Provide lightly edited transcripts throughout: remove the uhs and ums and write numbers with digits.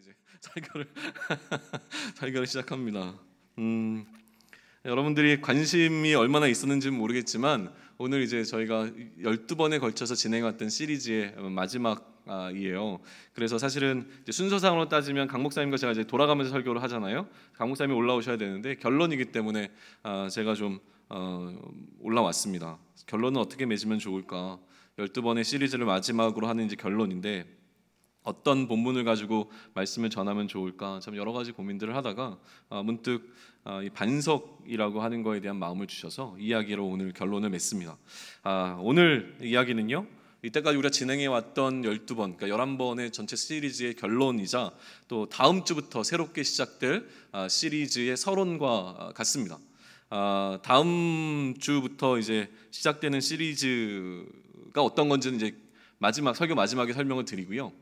이제 설교를 설교를 시작합니다. 여러분들이 관심이 얼마나 있었는지는 모르겠지만 오늘 이제 저희가 12번에 걸쳐서 진행해왔던 시리즈의 마지막이에요. 그래서 사실은 이제 순서상으로 따지면 강 목사님과 제가 이제 돌아가면서 설교를 하잖아요. 강 목사님이 올라오셔야 되는데 결론이기 때문에 제가 좀 올라왔습니다. 결론은 어떻게 맺으면 좋을까? 12번의 시리즈를 마지막으로 하는 이제 결론인데 어떤 본문을 가지고 말씀을 전하면 좋을까? 참 여러 가지 고민들을 하다가 문득 이 반석이라고 하는 거에 대한 마음을 주셔서 이야기로 오늘 결론을 맺습니다. 오늘 이야기는요, 이때까지 우리가 진행해 왔던 12번, 그러니까 11번의 전체 시리즈의 결론이자 또 다음 주부터 새롭게 시작될 시리즈의 서론과 같습니다. 다음 주부터 이제 시작되는 시리즈가 어떤 건지는 이제 설교 마지막에 설명을 드리고요.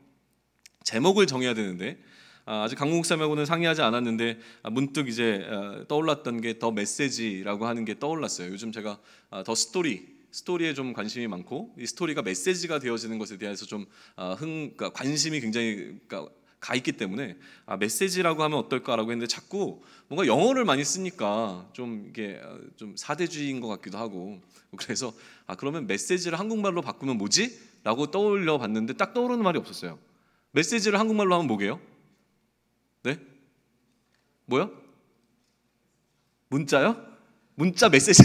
제목을 정해야 되는데 아직 강국 목사님하고는 상의하지 않았는데 문득 이제 떠올랐던 게 더 메시지라고 하는 게 떠올랐어요. 요즘 제가 더 스토리에 좀 관심이 많고 이 스토리가 메시지가 되어지는 것에 대해서 좀 그러니까 관심이 굉장히 가 있기 때문에 메시지라고 하면 어떨까라고 했는데 자꾸 뭔가 영어를 많이 쓰니까 좀 이게 좀 사대주의인 것 같기도 하고 그래서 그러면 메시지를 한국말로 바꾸면 뭐지? 라고 떠올려 봤는데 딱 떠오르는 말이 없었어요. 메시지를 한국말로 하면 뭐게요? 네? 뭐요? 문자요? 문자 메시지.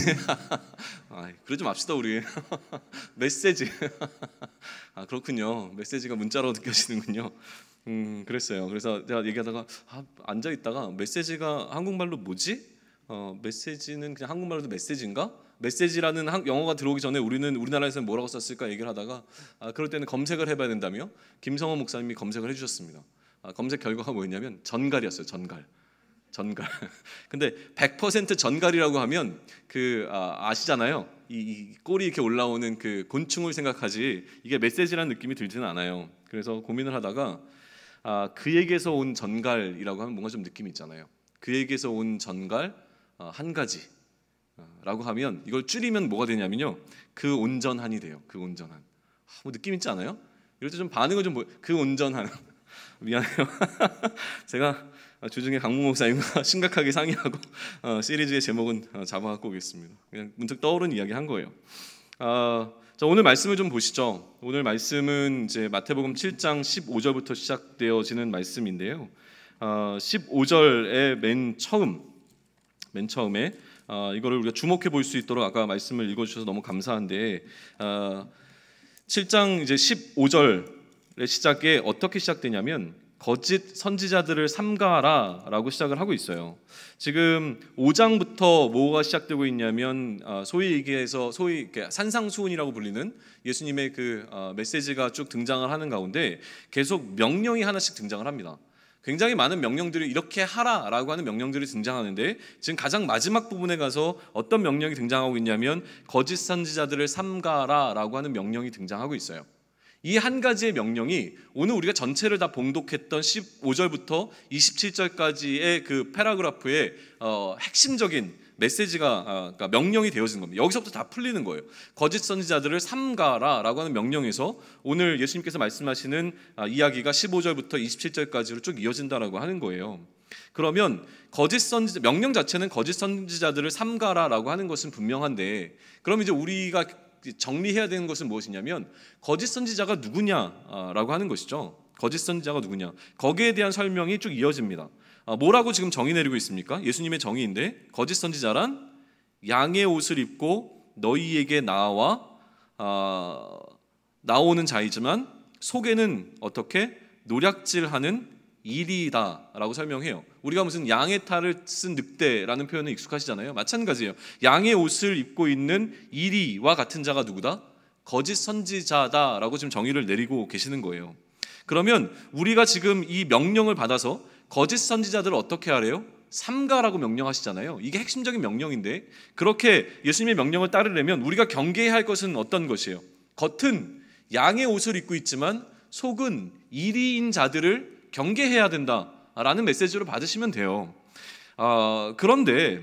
그러지 맙시다 우리. 메시지. 그렇군요. 메시지가 문자로 느껴지는군요. 그랬어요. 그래서 제가 얘기하다가 앉아 있다가 메시지가 한국말로 뭐지? 메시지는 그냥 한국말로도 메시지인가? 메시지라는 영어가 들어오기 전에 우리는 우리나라에서는 뭐라고 썼을까 얘기를 하다가 그럴 때는 검색을 해봐야 된다며 김성원 목사님이 검색을 해주셨습니다. 검색 결과가 뭐였냐면 전갈이었어요. 전갈. 근데 100% 전갈이라고 하면 아시잖아요. 이 꼬리 이렇게 올라오는 그 곤충을 생각하지 이게 메시지라는 느낌이 들지는 않아요. 그래서 고민을 하다가 그에게서 온 전갈이라고 하면 뭔가 좀 느낌이 있잖아요. 그에게서 온 전갈 한 가지 라고 하면 이걸 줄이면 뭐가 되냐면요, 그 온전한이 돼요. 그 온전한. 뭐 느낌 있지 않아요? 이럴 때 좀 반응을 좀 그 온전한. 미안해요. 제가 주중에 강문 목사님과 심각하게 상의하고 시리즈의 제목은 잡아갖고 오겠습니다. 그냥 문득 떠오른 이야기 한 거예요. 자, 오늘 말씀을 좀 보시죠. 오늘 말씀은 이제 마태복음 7장 15절부터 시작되어지는 말씀인데요. 15절의 맨 처음에 이거를 우리가 주목해 볼 수 있도록 아까 말씀을 읽어주셔서 너무 감사한데 7장 이제 15절의 시작에 어떻게 시작되냐면 거짓 선지자들을 삼가라라고 시작을 하고 있어요. 지금 5장부터 뭐가 시작되고 있냐면 소위 얘기해서 산상수훈이라고 불리는 예수님의 그 메시지가 쭉 등장을 하는 가운데 계속 명령이 하나씩 등장을 합니다. 굉장히 많은 명령들이 이렇게 하라라고 하는 명령들이 등장하는데 지금 가장 마지막 부분에 가서 어떤 명령이 등장하고 있냐면 거짓 선지자들을 삼가라라고 하는 명령이 등장하고 있어요. 이 한 가지의 명령이 오늘 우리가 전체를 다 봉독했던 15절부터 27절까지의 그 패러그래프의 핵심적인 메시지가 그러니까 명령이 되어지는 겁니다. 여기서부터 다 풀리는 거예요. 거짓 선지자들을 삼가라라고 하는 명령에서 오늘 예수님께서 말씀하시는 이야기가 15절부터 27절까지로 쭉 이어진다라고 하는 거예요. 그러면 명령 자체는 거짓 선지자들을 삼가라라고 하는 것은 분명한데, 그럼 이제 우리가 정리해야 되는 것은 무엇이냐면 거짓 선지자가 누구냐라고 하는 것이죠. 거짓 선지자가 누구냐, 거기에 대한 설명이 쭉 이어집니다. 뭐라고 지금 정의 내리고 있습니까? 예수님의 정의인데 거짓 선지자란 양의 옷을 입고 너희에게 나오는 자이지만 속에는 어떻게 노략질하는 이리다라고 설명해요. 우리가 무슨 양의 탈을 쓴 늑대라는 표현은 익숙하시잖아요. 마찬가지예요. 양의 옷을 입고 있는 이리와 같은 자가 누구다? 거짓 선지자다라고 지금 정의를 내리고 계시는 거예요. 그러면 우리가 지금 이 명령을 받아서 거짓 선지자들을 어떻게 하래요? 삼가라고 명령하시잖아요. 이게 핵심적인 명령인데 그렇게 예수님의 명령을 따르려면 우리가 경계해야 할 것은 어떤 것이에요? 겉은 양의 옷을 입고 있지만 속은 이리인 자들을 경계해야 된다라는 메시지로 받으시면 돼요. 그런데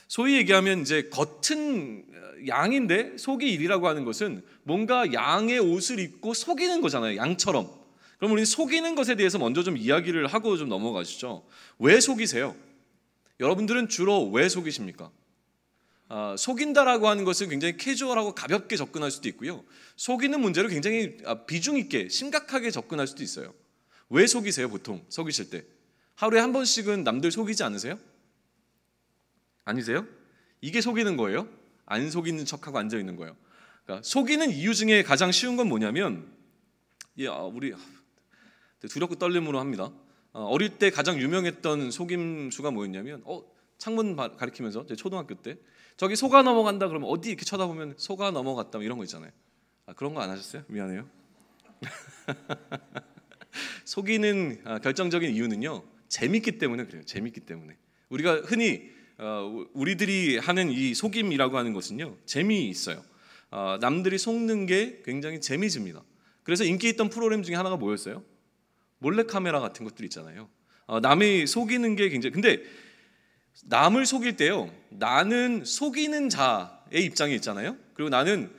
소위 얘기하면 이제 겉은 양인데 속이 이리라고 하는 것은 뭔가 양의 옷을 입고 속이는 거잖아요. 양처럼. 그럼 우리 속이는 것에 대해서 먼저 좀 이야기를 하고 좀 넘어가시죠. 왜 속이세요? 여러분들은 주로 왜 속이십니까? 속인다라고 하는 것은 굉장히 캐주얼하고 가볍게 접근할 수도 있고요. 속이는 문제를 굉장히 비중 있게 심각하게 접근할 수도 있어요. 왜 속이세요? 보통 속이실 때 하루에 한 번씩은 남들 속이지 않으세요? 아니세요? 이게 속이는 거예요? 안 속이는 척하고 앉아 있는 거예요. 그러니까 속이는 이유 중에 가장 쉬운 건 뭐냐면, 우리 두렵고 떨림으로 합니다. 어릴 때 가장 유명했던 속임수가 뭐였냐면, 창문 가리키면서 제 초등학교 때 저기 소가 넘어간다 그러면 어디 이렇게 쳐다보면 소가 넘어갔다 이런 거 있잖아요. 그런 거 안 하셨어요? 미안해요. 속이는 결정적인 이유는요, 재밌기 때문에 그래요. 재밌기 때문에 우리가 흔히 우리들이 하는 이 속임이라고 하는 것은요, 재미있어요. 남들이 속는 게 굉장히 재미집니다. 그래서 인기 있던 프로그램 중에 하나가 뭐였어요? 몰래카메라 같은 것들 있잖아요. 남이 속이는 게 굉장히, 근데 남을 속일 때요, 나는 속이는 자의 입장에 있잖아요. 그리고 나는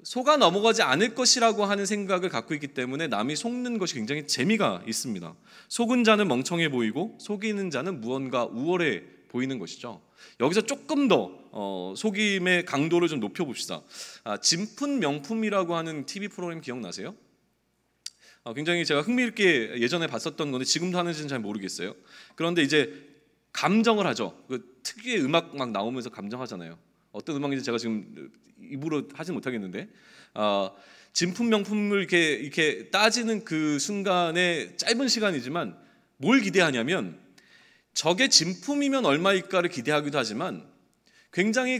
속아 넘어가지 않을 것이라고 하는 생각을 갖고 있기 때문에 남이 속는 것이 굉장히 재미가 있습니다. 속은 자는 멍청해 보이고 속이는 자는 무언가 우월해 보이는 것이죠. 여기서 조금 더 속임의 강도를 좀 높여봅시다. 진품 명품이라고 하는 TV 프로그램 기억나세요? 굉장히 제가 흥미있게 예전에 봤었던 건데 지금도 하는지는 잘 모르겠어요. 그런데 이제 감정을 하죠. 그 특유의 음악 막 나오면서 감정하잖아요. 어떤 음악인지 제가 지금 입으로 하진 못하겠는데, 진품 명품을 이렇게 따지는 그 순간에 짧은 시간이지만 뭘 기대하냐면, 저게 진품이면 얼마일까를 기대하기도 하지만, 굉장히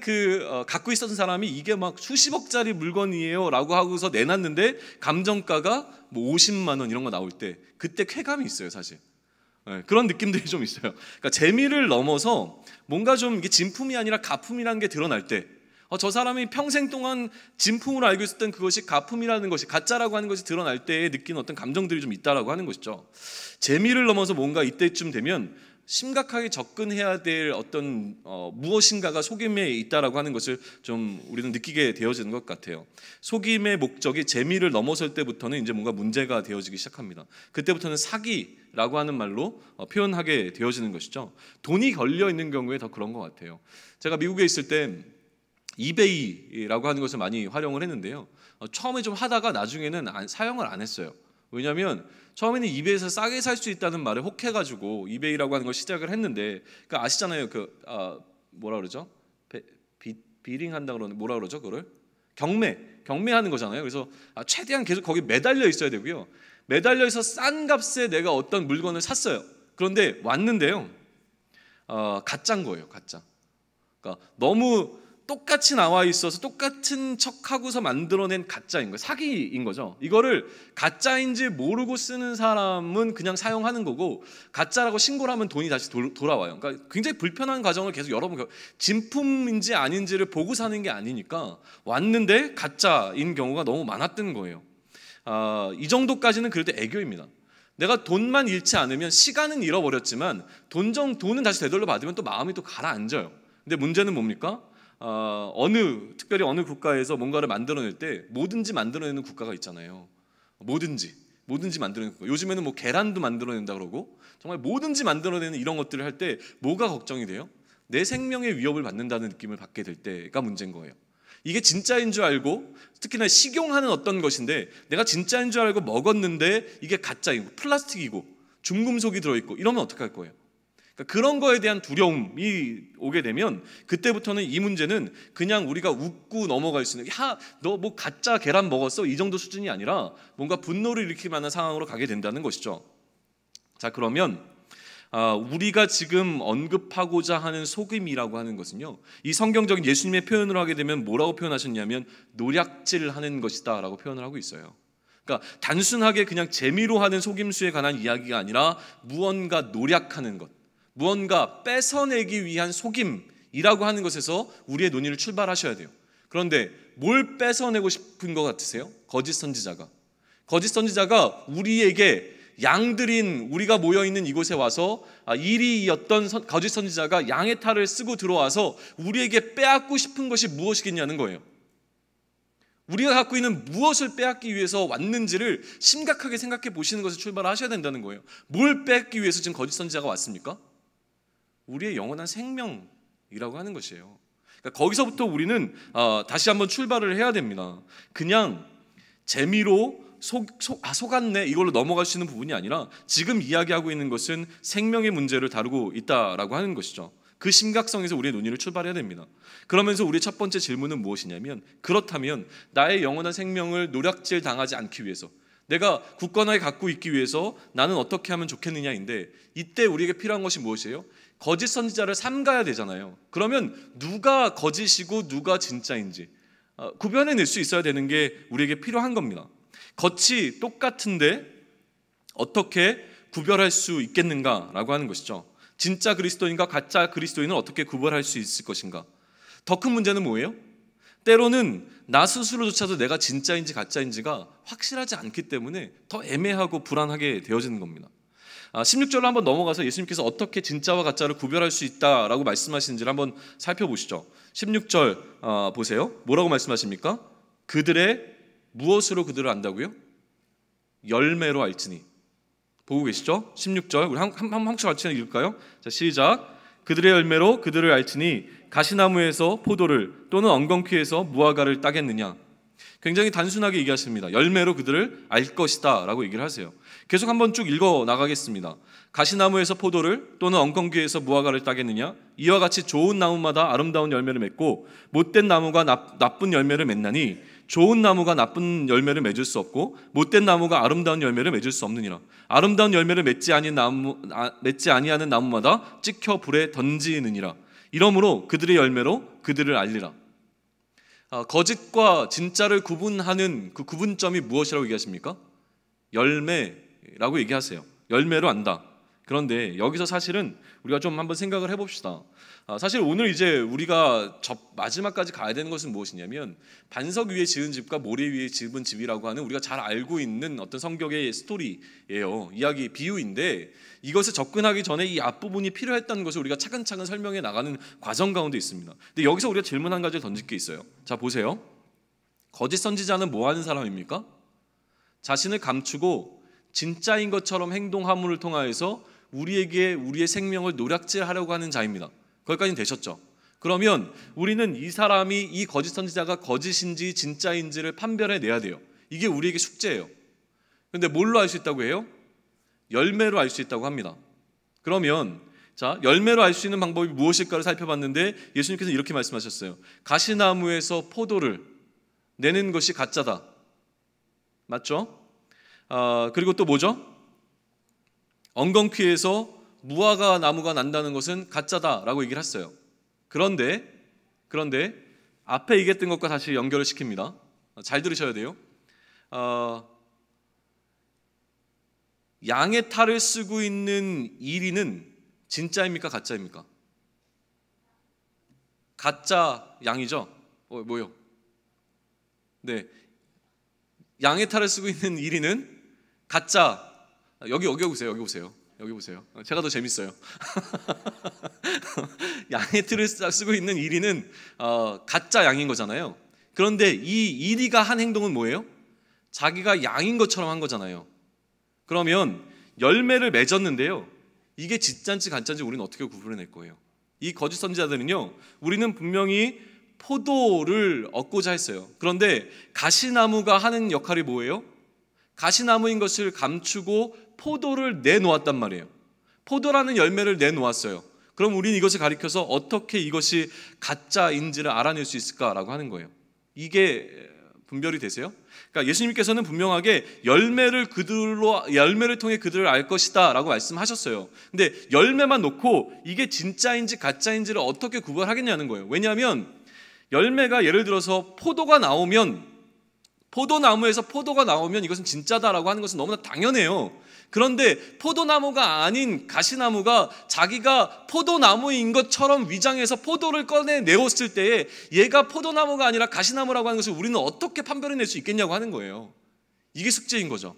갖고 있었던 사람이 이게 막 수십억짜리 물건이에요라고 하고서 내놨는데 감정가가 뭐 50만 원 이런 거 나올 때 그때 쾌감이 있어요, 사실. 그런 느낌들이 좀 있어요. 그러니까 재미를 넘어서 뭔가 좀 이게 진품이 아니라 가품이라는 게 드러날 때, 저 사람이 평생 동안 진품으로 알고 있었던 그것이 가품이라는 것이, 가짜라고 하는 것이 드러날 때에 느끼는 어떤 감정들이 좀 있다라고 하는 것이죠. 재미를 넘어서 뭔가 이때쯤 되면 심각하게 접근해야 될 어떤 무엇인가가 속임에 있다라고 하는 것을 좀 우리는 느끼게 되어지는 것 같아요. 속임의 목적이 재미를 넘어설 때부터는 이제 뭔가 문제가 되어지기 시작합니다. 그때부터는 사기라고 하는 말로 표현하게 되어지는 것이죠. 돈이 걸려 있는 경우에 더 그런 것 같아요. 제가 미국에 있을 때 이베이라고 하는 것을 많이 활용을 했는데요, 처음에 좀 하다가 나중에는 사용을 안 했어요. 왜냐하면 처음에는 이베이에서 싸게 살 수 있다는 말에 혹해가지고 이베이라고 하는 걸 시작을 했는데, 아시잖아요. 뭐라 그러죠? 비링한다 그러는, 뭐라 그러죠? 그걸 경매하는 거잖아요. 그래서 최대한 계속 거기 매달려 있어야 되고요. 매달려 있어 싼 값에 내가 어떤 물건을 샀어요. 그런데 왔는데요, 가짜인 거예요. 가짜. 그러니까 너무 똑같이 나와 있어서 똑같은 척하고서 만들어낸 가짜인 거예요. 사기인 거죠. 이거를 가짜인지 모르고 쓰는 사람은 그냥 사용하는 거고, 가짜라고 신고를 하면 돈이 다시 돌아와요. 그러니까 굉장히 불편한 과정을 계속 여러 번, 진품인지 아닌지를 보고 사는 게 아니니까 왔는데 가짜인 경우가 너무 많았던 거예요. 이 정도까지는 그래도 애교입니다. 내가 돈만 잃지 않으면, 시간은 잃어버렸지만 돈은 다시 되돌려 받으면 또 마음이 또 가라앉아요. 근데 문제는 뭡니까? 특별히 어느 국가에서 뭔가를 만들어낼 때 뭐든지 만들어내는 국가가 있잖아요. 뭐든지 만들어내는 국가. 요즘에는 뭐 계란도 만들어낸다 그러고, 정말 뭐든지 만들어내는 이런 것들을 할 때 뭐가 걱정이 돼요? 내 생명의 위협을 받는다는 느낌을 받게 될 때가 문제인 거예요. 이게 진짜인 줄 알고, 특히나 식용하는 어떤 것인데 내가 진짜인 줄 알고 먹었는데 이게 가짜이고 플라스틱이고 중금속이 들어있고 이러면 어떡할 거예요? 그러니까 그런 거에 대한 두려움이 오게 되면 그때부터는 이 문제는 그냥 우리가 웃고 넘어갈 수 있는, 너 뭐 가짜 계란 먹었어? 이 정도 수준이 아니라 뭔가 분노를 일으킬 만한 상황으로 가게 된다는 것이죠. 자, 그러면 우리가 지금 언급하고자 하는 속임이라고 하는 것은요, 이 성경적인 예수님의 표현을 하게 되면 뭐라고 표현하셨냐면 노략질하는 것이다 라고 표현을 하고 있어요. 그러니까 단순하게 그냥 재미로 하는 속임수에 관한 이야기가 아니라 무언가 노략하는 것, 무언가 뺏어내기 위한 속임이라고 하는 것에서 우리의 논의를 출발하셔야 돼요. 그런데 뭘 뺏어내고 싶은 것 같으세요? 거짓 선지자가 우리에게, 양들인 우리가 모여있는 이곳에 와서 이리였던 거짓 선지자가 양의 탈을 쓰고 들어와서 우리에게 빼앗고 싶은 것이 무엇이겠냐는 거예요. 우리가 갖고 있는 무엇을 빼앗기 위해서 왔는지를 심각하게 생각해 보시는 것을 출발하셔야 된다는 거예요. 뭘 빼앗기 위해서 지금 거짓 선지자가 왔습니까? 우리의 영원한 생명이라고 하는 것이에요. 그러니까 거기서부터 우리는 다시 한번 출발을 해야 됩니다. 그냥 재미로 속았네 이걸로 넘어갈 수 있는 부분이 아니라 지금 이야기하고 있는 것은 생명의 문제를 다루고 있다라고 하는 것이죠. 그 심각성에서 우리의 논의를 출발해야 됩니다. 그러면서 우리의 첫 번째 질문은 무엇이냐면, 그렇다면 나의 영원한 생명을 노략질 당하지 않기 위해서, 내가 굳건하게 갖고 있기 위해서 나는 어떻게 하면 좋겠느냐인데, 이때 우리에게 필요한 것이 무엇이에요? 거짓 선지자를 삼가야 되잖아요. 그러면 누가 거짓이고 누가 진짜인지 구별해낼 수 있어야 되는 게 우리에게 필요한 겁니다. 겉이 똑같은데 어떻게 구별할 수 있겠는가라고 하는 것이죠. 진짜 그리스도인과 가짜 그리스도인을 어떻게 구별할 수 있을 것인가? 더 큰 문제는 뭐예요? 때로는 나 스스로조차도 내가 진짜인지 가짜인지가 확실하지 않기 때문에 더 애매하고 불안하게 되어지는 겁니다. 16절로 한번 넘어가서 예수님께서 어떻게 진짜와 가짜를 구별할 수 있다라고 말씀하시는지를 한번 살펴보시죠. 16절 보세요. 뭐라고 말씀하십니까? 그들의 무엇으로 그들을 안다고요? 열매로 알지니. 보고 계시죠? 16절 우리 한 목소리 같이 읽을까요? 자, 시작. 그들의 열매로 그들을 알지니 가시나무에서 포도를 또는 엉겅퀴에서 무화과를 따겠느냐. 굉장히 단순하게 얘기하십니다. 열매로 그들을 알 것이다 라고 얘기를 하세요. 계속 한번 쭉 읽어 나가겠습니다. 가시나무에서 포도를 또는 엉겅퀴에서 무화과를 따겠느냐. 이와 같이 좋은 나무마다 아름다운 열매를 맺고 못된 나무가 나쁜 열매를 맺나니 좋은 나무가 나쁜 열매를 맺을 수 없고 못된 나무가 아름다운 열매를 맺을 수 없느니라. 아름다운 열매를 맺지 아니하는 나무마다 찍혀 불에 던지느니라. 이러므로 그들의 열매로 그들을 알리라. 거짓과 진짜를 구분하는 그 구분점이 무엇이라고 얘기하십니까? 열매라고 얘기하세요. 열매로 안다. 그런데 여기서 사실은 우리가 좀 한번 생각을 해봅시다. 사실 오늘 이제 우리가 마지막까지 가야 되는 것은 무엇이냐면, 반석 위에 지은 집과 모래 위에 지은 집이라고 하는 우리가 잘 알고 있는 어떤 성경의 스토리예요. 이야기, 비유인데 이것을 접근하기 전에 이 앞부분이 필요했다는 것을 우리가 차근차근 설명해 나가는 과정 가운데 있습니다. 근데 여기서 우리가 질문 한 가지를 던질 게 있어요. 자, 보세요. 거짓 선지자는 뭐 하는 사람입니까? 자신을 감추고 진짜인 것처럼 행동함을 통하여서 우리에게 우리의 생명을 노략질하려고 하는 자입니다. 거기까지는 되셨죠? 그러면 우리는 이 사람이, 이 거짓 선지자가 거짓인지 진짜인지를 판별해내야 돼요. 이게 우리에게 숙제예요. 그런데 뭘로 알 수 있다고 해요? 열매로 알 수 있다고 합니다. 그러면 자, 열매로 알 수 있는 방법이 무엇일까를 살펴봤는데 예수님께서 이렇게 말씀하셨어요. 가시나무에서 포도를 내는 것이 가짜다. 맞죠? 그리고 또 뭐죠? 엉겅퀴에서 무화과 나무가 난다는 것은 가짜다라고 얘기를 했어요. 그런데 앞에 얘기했던 것과 다시 연결을 시킵니다. 잘 들으셔야 돼요. 양의 탈을 쓰고 있는 이리는 진짜입니까? 가짜입니까? 가짜 양이죠? 뭐요? 네, 양의 탈을 쓰고 있는 이리는 가짜. 여기 보세요. 제가 더 재밌어요. 양의 틀을 쓰고 있는 이리는 가짜 양인 거잖아요. 그런데 이 이리가 한 행동은 뭐예요? 자기가 양인 것처럼 한 거잖아요. 그러면 열매를 맺었는데요, 이게 진짜인지 가짜인지 우리는 어떻게 구분해낼 거예요? 이 거짓 선지자들은요, 우리는 분명히 포도를 얻고자 했어요. 그런데 가시나무가 하는 역할이 뭐예요? 가시나무인 것을 감추고 포도를 내놓았단 말이에요. 포도라는 열매를 내놓았어요. 그럼 우리는 이것을 가리켜서 어떻게 이것이 가짜인지를 알아낼 수 있을까라고 하는 거예요. 이게 분별이 되세요? 그러니까 예수님께서는 분명하게 열매를 통해 그들을 알 것이다 라고 말씀하셨어요. 근데 열매만 놓고 이게 진짜인지 가짜인지를 어떻게 구별하겠냐는 거예요. 왜냐하면 열매가, 예를 들어서 포도나무에서 포도가 나오면 이것은 진짜다라고 하는 것은 너무나 당연해요. 그런데 포도나무가 아닌 가시나무가 자기가 포도나무인 것처럼 위장해서 포도를 꺼내내었을 때에 얘가 포도나무가 아니라 가시나무라고 하는 것을 우리는 어떻게 판별해낼 수 있겠냐고 하는 거예요. 이게 숙제인 거죠.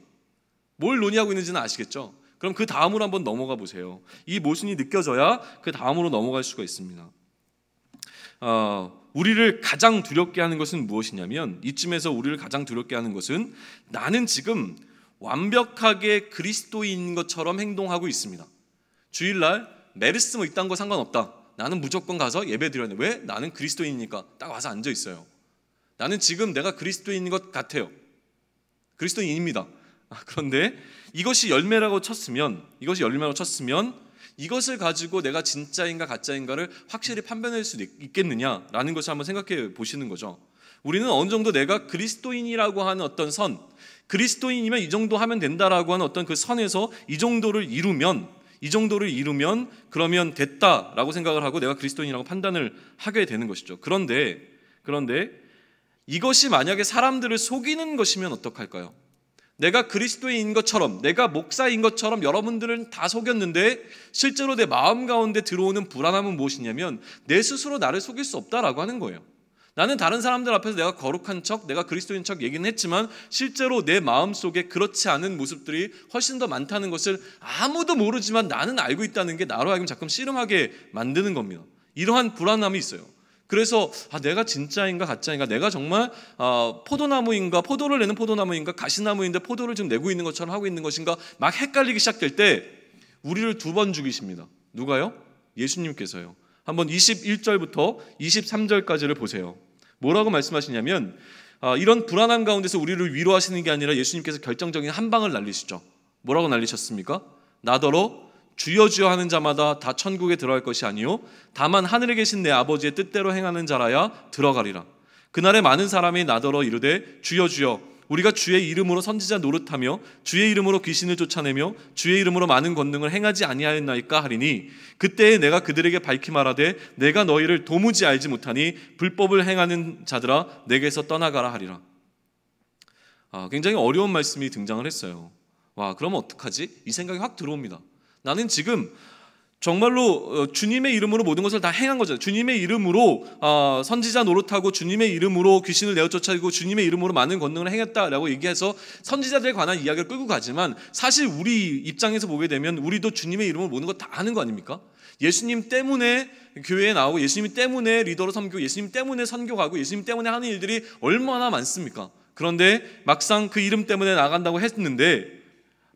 뭘 논의하고 있는지는 아시겠죠? 그럼 그 다음으로 한번 넘어가 보세요. 이 모순이 느껴져야 그 다음으로 넘어갈 수가 있습니다. 우리를 가장 두렵게 하는 것은 무엇이냐면, 이쯤에서 우리를 가장 두렵게 하는 것은 나는 지금 완벽하게 그리스도인인 것처럼 행동하고 있습니다. 주일날 메르스 뭐 이딴 거 상관없다. 나는 무조건 가서 예배 드려야 돼. 왜? 나는 그리스도인이니까 딱 와서 앉아 있어요. 나는 지금 내가 그리스도인인 것 같아요. 그리스도인입니다. 그런데 이것이 열매라고 쳤으면 이것을 가지고 내가 진짜인가 가짜인가를 확실히 판별할 수 있겠느냐라는 것을 한번 생각해 보시는 거죠. 우리는 어느 정도 내가 그리스도인이라고 하는 어떤 선, 그리스도인이면 이 정도 하면 된다라고 하는 어떤 그 선에서 이 정도를 이루면 그러면 됐다라고 생각을 하고 내가 그리스도인이라고 판단을 하게 되는 것이죠. 그런데 이것이 만약에 사람들을 속이는 것이면 어떡할까요? 내가 그리스도인인 것처럼, 내가 목사인 것처럼 여러분들은 다 속였는데 실제로 내 마음 가운데 들어오는 불안함은 무엇이냐면 내 스스로 나를 속일 수 없다라고 하는 거예요. 나는 다른 사람들 앞에서 내가 거룩한 척, 내가 그리스도인 척 얘기는 했지만 실제로 내 마음속에 그렇지 않은 모습들이 훨씬 더 많다는 것을 아무도 모르지만 나는 알고 있다는 게 나로 하여금 자꾸 씨름하게 만드는 겁니다. 이러한 불안함이 있어요. 그래서 내가 진짜인가 가짜인가, 내가 정말 포도나무인가, 포도를 내는 포도나무인가, 가시나무인데 포도를 지금 내고 있는 것처럼 하고 있는 것인가 막 헷갈리기 시작될 때 우리를 두 번 죽이십니다. 누가요? 예수님께서요. 한번 21절부터 23절까지를 보세요. 뭐라고 말씀하시냐면 이런 불안함 가운데서 우리를 위로하시는 게 아니라 예수님께서 결정적인 한 방을 날리시죠. 뭐라고 날리셨습니까? 나더러 주여 주여 하는 자마다 다 천국에 들어갈 것이 아니요 다만 하늘에 계신 내 아버지의 뜻대로 행하는 자라야 들어가리라. 그날에 많은 사람이 나더러 이르되 주여 주여 우리가 주의 이름으로 선지자 노릇하며 주의 이름으로 귀신을 쫓아내며 주의 이름으로 많은 권능을 행하지 아니하였나이까 하리니 그때에 내가 그들에게 밝히 말하되 내가 너희를 도무지 알지 못하니 불법을 행하는 자들아 내게서 떠나가라 하리라. 굉장히 어려운 말씀이 등장을 했어요. 그러면 어떡하지? 이 생각이 확 들어옵니다. 나는 지금 정말로 주님의 이름으로 모든 것을 다 행한 거죠. 주님의 이름으로 선지자 노릇하고 주님의 이름으로 귀신을 내어 쫓아내고 주님의 이름으로 많은 권능을 행했다라고 얘기해서 선지자들에 관한 이야기를 끌고 가지만 사실 우리 입장에서 보게 되면 우리도 주님의 이름으로 모든 것 다 하는 거 아닙니까? 예수님 때문에 교회에 나오고 예수님 때문에 리더로 섬기고 예수님 때문에 선교가고 예수님 때문에 하는 일들이 얼마나 많습니까? 그런데 막상 그 이름 때문에 나간다고 했는데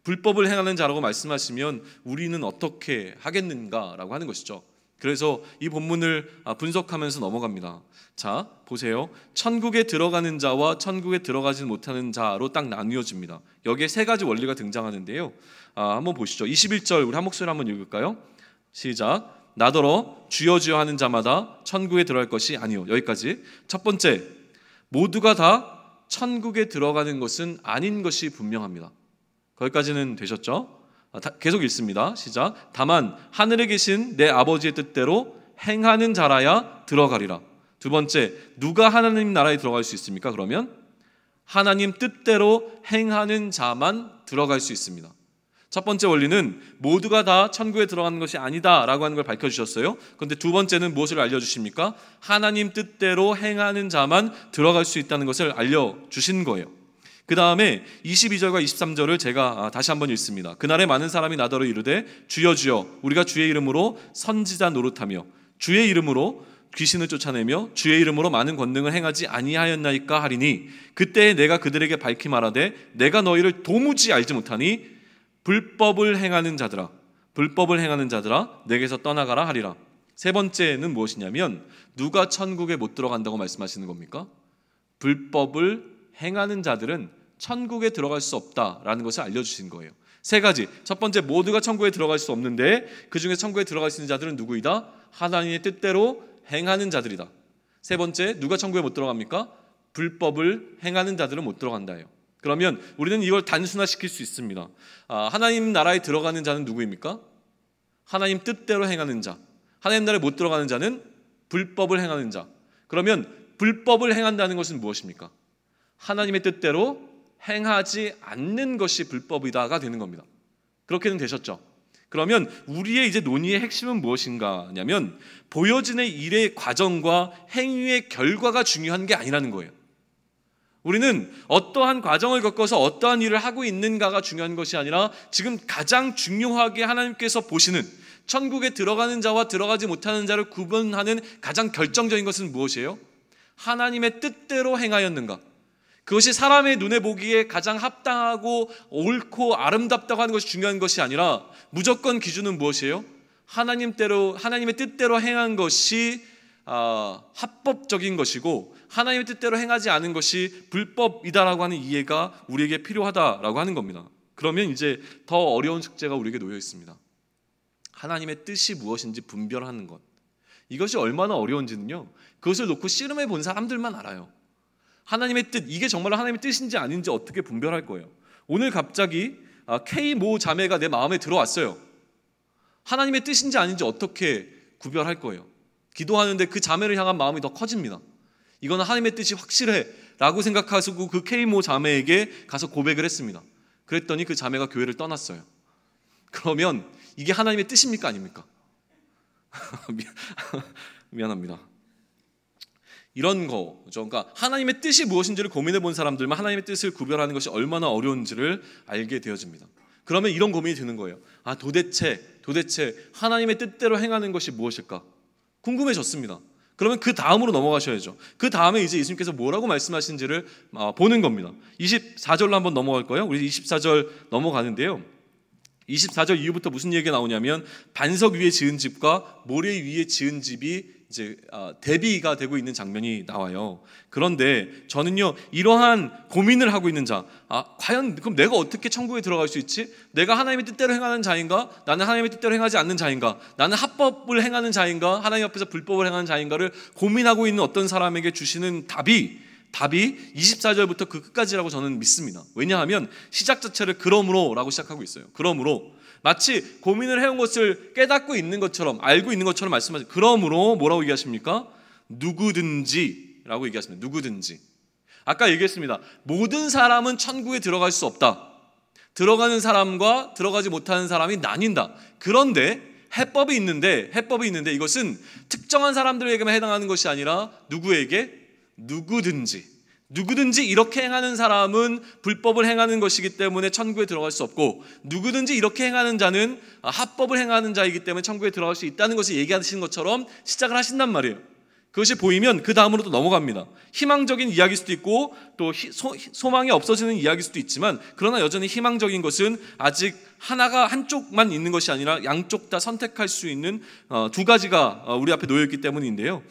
불법을 행하는 자라고 말씀하시면 우리는 어떻게 하겠는가라고 하는 것이죠. 그래서 이 본문을 분석하면서 넘어갑니다. 자, 보세요. 천국에 들어가는 자와 천국에 들어가지 못하는 자로 딱 나뉘어집니다. 여기에 세 가지 원리가 등장하는데요. 한번 보시죠. 21절 우리 한 목소리 한번 읽을까요? 시작. 나더러 주여 주여 하는 자마다 천국에 들어갈 것이 아니요. 여기까지. 첫 번째, 모두가 다 천국에 들어가는 것은 아닌 것이 분명합니다. 거기까지는 되셨죠? 계속 읽습니다. 시작. 다만 하늘에 계신 내 아버지의 뜻대로 행하는 자라야 들어가리라. 두 번째, 누가 하나님 나라에 들어갈 수 있습니까? 그러면 하나님 뜻대로 행하는 자만 들어갈 수 있습니다. 첫 번째 원리는 모두가 다 천국에 들어가는 것이 아니다라고 하는 걸 밝혀주셨어요. 그런데 두 번째는 무엇을 알려주십니까? 하나님 뜻대로 행하는 자만 들어갈 수 있다는 것을 알려주신 거예요. 그 다음에 22절과 23절을 제가 다시 한번 읽습니다. 그날에 많은 사람이 나더러 이르되 주여 주여 우리가 주의 이름으로 선지자 노릇하며 주의 이름으로 귀신을 쫓아내며 주의 이름으로 많은 권능을 행하지 아니하였나이까 하리니 그때에 내가 그들에게 밝히 말하되 내가 너희를 도무지 알지 못하니 불법을 행하는 자들아 내게서 떠나가라 하리라. 세 번째는 무엇이냐면 누가 천국에 못 들어간다고 말씀하시는 겁니까? 불법을 행하는 자들은 천국에 들어갈 수 없다라는 것을 알려주신 거예요. 세 가지. 첫 번째, 모두가 천국에 들어갈 수 없는데 그 중에 천국에 들어갈 수 있는 자들은 누구이다? 하나님의 뜻대로 행하는 자들이다. 세 번째, 누가 천국에 못 들어갑니까? 불법을 행하는 자들은 못 들어간다예요. 그러면 우리는 이걸 단순화시킬 수 있습니다. 하나님 나라에 들어가는 자는 누구입니까? 하나님 뜻대로 행하는 자. 하나님 나라에 못 들어가는 자는 불법을 행하는 자. 그러면 불법을 행한다는 것은 무엇입니까? 하나님의 뜻대로 행하지 않는 것이 불법이다가 되는 겁니다. 그렇게는 되셨죠? 그러면 우리의 이제 논의의 핵심은 무엇인가 하냐면 보여지는 일의 과정과 행위의 결과가 중요한 게 아니라는 거예요. 우리는 어떠한 과정을 겪어서 어떠한 일을 하고 있는가가 중요한 것이 아니라 지금 가장 중요하게 하나님께서 보시는 천국에 들어가는 자와 들어가지 못하는 자를 구분하는 가장 결정적인 것은 무엇이에요? 하나님의 뜻대로 행하였는가? 그것이 사람의 눈에 보기에 가장 합당하고 옳고 아름답다고 하는 것이 중요한 것이 아니라 무조건 기준은 무엇이에요? 하나님의 뜻대로 행한 것이 합법적인 것이고 하나님의 뜻대로 행하지 않은 것이 불법이다라고 하는 이해가 우리에게 필요하다라고 하는 겁니다. 그러면 이제 더 어려운 숙제가 우리에게 놓여 있습니다. 하나님의 뜻이 무엇인지 분별하는 것. 이것이 얼마나 어려운지는요, 그것을 놓고 씨름해 본 사람들만 알아요. 하나님의 뜻, 이게 정말로 하나님의 뜻인지 아닌지 어떻게 분별할 거예요? 오늘 갑자기 K모 자매가 내 마음에 들어왔어요. 하나님의 뜻인지 아닌지 어떻게 구별할 거예요? 기도하는데 그 자매를 향한 마음이 더 커집니다. 이거는 하나님의 뜻이 확실해 라고 생각하시고 그 K모 자매에게 가서 고백을 했습니다. 그랬더니 그 자매가 교회를 떠났어요. 그러면 이게 하나님의 뜻입니까? 아닙니까? 미안합니다. 이런 거죠. 그러니까 하나님의 뜻이 무엇인지를 고민해 본 사람들만 하나님의 뜻을 구별하는 것이 얼마나 어려운지를 알게 되어집니다. 그러면 이런 고민이 드는 거예요. 도대체 하나님의 뜻대로 행하는 것이 무엇일까? 궁금해졌습니다. 그러면 그 다음으로 넘어가셔야죠. 그 다음에 이제 예수님께서 뭐라고 말씀하신지를 보는 겁니다. 24절로 한번 넘어갈까요? 우리 24절 넘어가는데요. 24절 이후부터 무슨 얘기가 나오냐면 반석 위에 지은 집과 모래 위에 지은 집이 이제 대비가 되고 있는 장면이 나와요. 그런데 저는요, 이러한 고민을 하고 있는 자, 과연 그럼 내가 어떻게 천국에 들어갈 수 있지? 내가 하나님의 뜻대로 행하는 자인가? 나는 하나님의 뜻대로 행하지 않는 자인가? 나는 합법을 행하는 자인가? 하나님 앞에서 불법을 행하는 자인가를 고민하고 있는 어떤 사람에게 주시는 답이 24절부터 그 끝까지라고 저는 믿습니다. 왜냐하면 시작 자체를 그러므로라고 시작하고 있어요. 그러므로 마치 고민을 해온 것을 깨닫고 있는 것처럼, 알고 있는 것처럼 말씀하세요. 그러므로 뭐라고 얘기하십니까? 누구든지라고 얘기하십니다. 누구든지. 아까 얘기했습니다. 모든 사람은 천국에 들어갈 수 없다. 들어가는 사람과 들어가지 못하는 사람이 나뉜다. 그런데 해법이 있는데 이것은 특정한 사람들에게만 해당하는 것이 아니라 누구에게? 누구든지 이렇게 행하는 사람은 불법을 행하는 것이기 때문에 천국에 들어갈 수 없고, 누구든지 이렇게 행하는 자는 합법을 행하는 자이기 때문에 천국에 들어갈 수 있다는 것을 얘기하시는 것처럼 시작을 하신단 말이에요. 그것이 보이면 그 다음으로 또 넘어갑니다. 희망적인 이야기일 수도 있고 또 소망이 없어지는 이야기일 수도 있지만, 그러나 여전히 희망적인 것은 아직 한쪽만 있는 것이 아니라 양쪽 다 선택할 수 있는 두 가지가 우리 앞에 놓여있기 때문인데요.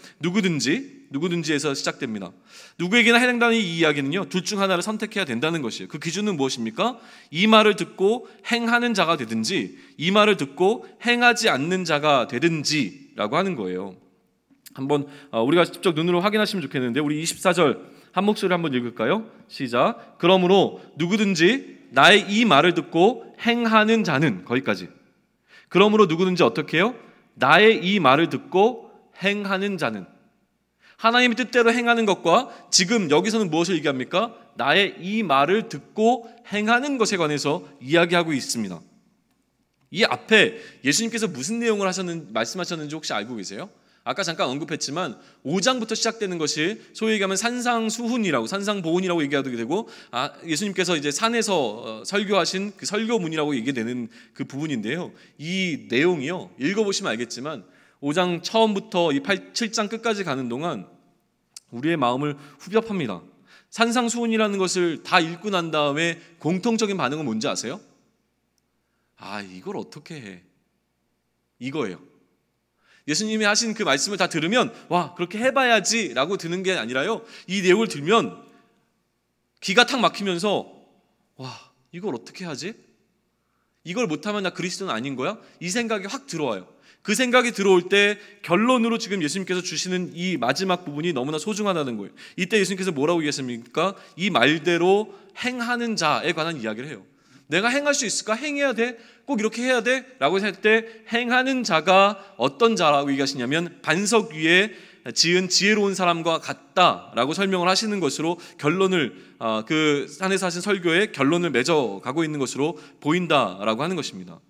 누구든지에서 시작됩니다. 누구에게나 해당되는 이 이야기는요, 둘 중 하나를 선택해야 된다는 것이에요. 그 기준은 무엇입니까? 이 말을 듣고 행하는 자가 되든지 이 말을 듣고 행하지 않는 자가 되든지라고 하는 거예요. 한번 우리가 직접 눈으로 확인하시면 좋겠는데, 우리 24절 한 목소리 한번 읽을까요? 시작. 그러므로 누구든지 나의 이 말을 듣고 행하는 자는, 거기까지. 그러므로 누구든지 어떻게 해요? 나의 이 말을 듣고 행하는 자는. 하나님의 뜻대로 행하는 것과 지금 여기서는 무엇을 얘기합니까? 나의 이 말을 듣고 행하는 것에 관해서 이야기하고 있습니다. 이 앞에 예수님께서 무슨 내용을 말씀하셨는지 혹시 알고 계세요? 아까 잠깐 언급했지만 5장부터 시작되는 것이 소위 얘기하면 산상보훈이라고 얘기하게 되고, 예수님께서 이제 산에서 설교하신 그 설교문이라고 얘기되는 그 부분인데요. 이 내용이요, 읽어보시면 알겠지만 5장 처음부터 이 7장 끝까지 가는 동안 우리의 마음을 후벼팝니다. 산상수훈이라는 것을 다 읽고 난 다음에 공통적인 반응은 뭔지 아세요? 이걸 어떻게 해? 이거예요. 예수님이 하신 그 말씀을 다 들으면 그렇게 해봐야지 라고 드는 게 아니라요, 이 내용을 들면 기가 탁 막히면서 이걸 어떻게 하지? 이걸 못하면 나 그리스도는 아닌 거야? 이 생각이 확 들어와요. 그 생각이 들어올 때 결론으로 지금 예수님께서 주시는 이 마지막 부분이 너무나 소중하다는 거예요. 이때 예수님께서 뭐라고 얘기했습니까? 이 말대로 행하는 자에 관한 이야기를 해요. 내가 행할 수 있을까? 행해야 돼? 꼭 이렇게 해야 돼? 라고 할 때 행하는 자가 어떤 자라고 얘기하시냐면 반석 위에 지은 지혜로운 사람과 같다라고 설명을 하시는 것으로 결론을, 그 산에서 하신 설교의 결론을 맺어가고 있는 것으로 보인다라고 하는 것입니다.